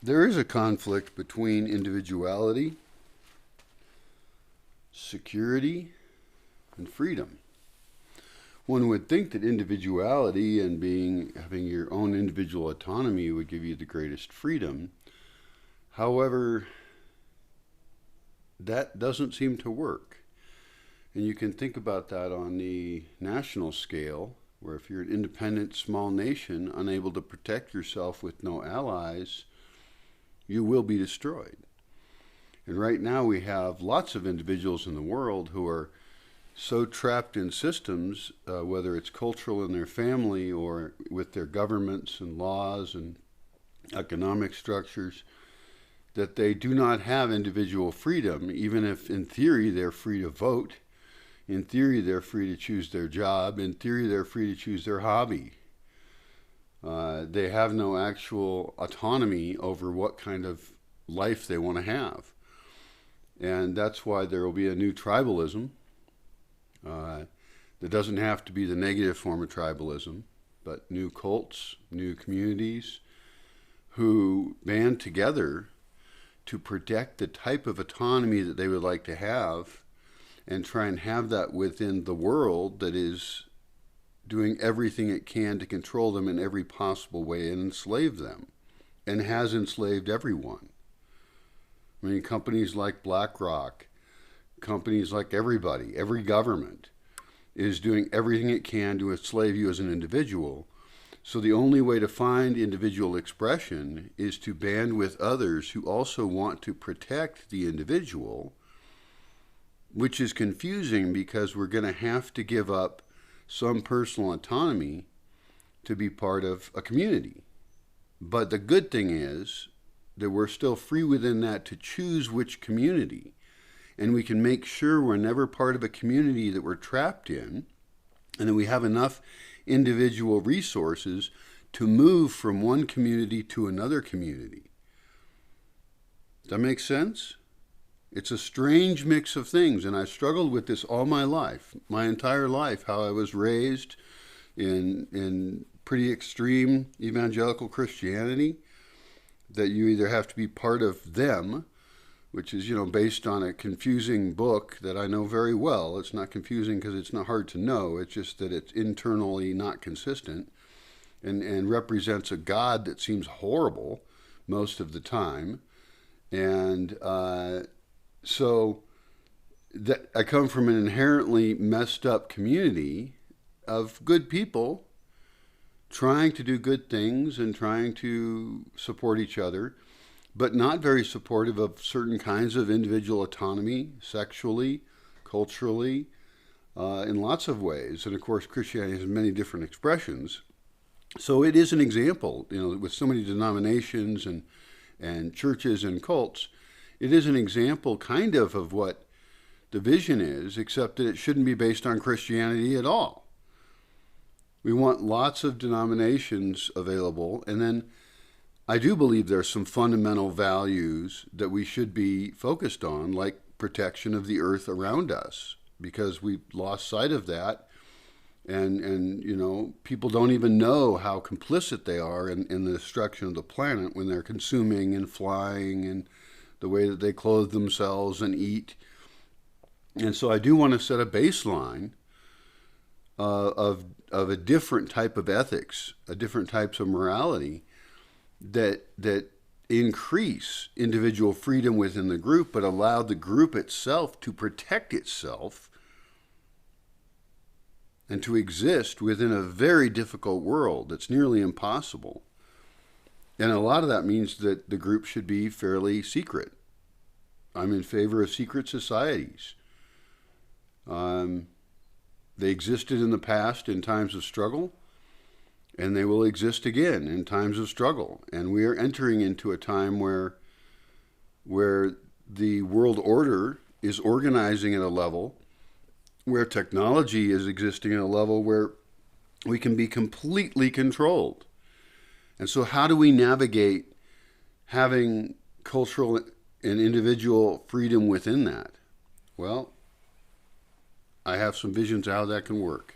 There is a conflict between individuality, security, and freedom. One would think that individuality and having your own individual autonomy would give you the greatest freedom. However, that doesn't seem to work. And you can think about that on the national scale, where if you're an independent small nation unable to protect yourself with no allies, you will be destroyed. And right now we have lots of individuals in the world who are so trapped in systems, whether it's cultural in their family or with their governments and laws and economic structures, that they do not have individual freedom, even if in theory they're free to vote. In theory, they're free to choose their job. In theory, they're free to choose their hobby. They have no actual autonomy over what kind of life they want to have. And that's why there will be a new tribalism. That doesn't have to be the negative form of tribalism, but new cults, new communities who band together to protect the type of autonomy that they would like to have and try and have that within the world that is doing everything it can to control them in every possible way and enslave them, and has enslaved everyone. I mean, companies like BlackRock, companies like everybody, every government is doing everything it can to enslave you as an individual. So the only way to find individual expression is to band with others who also want to protect the individual, which is confusing because we're going to have to give up some personal autonomy to be part of a community. But the good thing is that we're still free within that to choose which community. And we can make sure we're never part of a community that we're trapped in, and that we have enough individual resources to move from one community to another community. Does that make sense? It's a strange mix of things, and I've struggled with this all my life, my entire life, how I was raised in pretty extreme evangelical Christianity, that you either have to be part of them, which is, based on a confusing book that I know very well. It's not confusing because it's not hard to know. It's just that it's internally not consistent and represents a God that seems horrible most of the time. And so that I come from an inherently messed up community of good people trying to do good things and trying to support each other, but not very supportive of certain kinds of individual autonomy, sexually, culturally, in lots of ways. And of course, Christianity has many different expressions. So it is an example, with so many denominations and churches and cults, it is an example kind of what the vision is, except that it shouldn't be based on Christianity at all. We want lots of denominations available, and then I do believe there's some fundamental values that we should be focused on, like protection of the earth around us, because we've lost sight of that. And people don't even know how complicit they are in the destruction of the planet when they're consuming and flying and the way that they clothe themselves and eat. And so I do want to set a baseline of a different type of ethics, a different types of morality that increase individual freedom within the group, but allow the group itself to protect itself and to exist within a very difficult world that's nearly impossible. And a lot of that means that the group should be fairly secret. I'm in favor of secret societies. They existed in the past in times of struggle, and they will exist again in times of struggle. And we are entering into a time where the world order is organizing at a level where technology is existing at a level where we can be completely controlled. And so how do we navigate having cultural and individual freedom within that? Well, I have some visions of how that can work.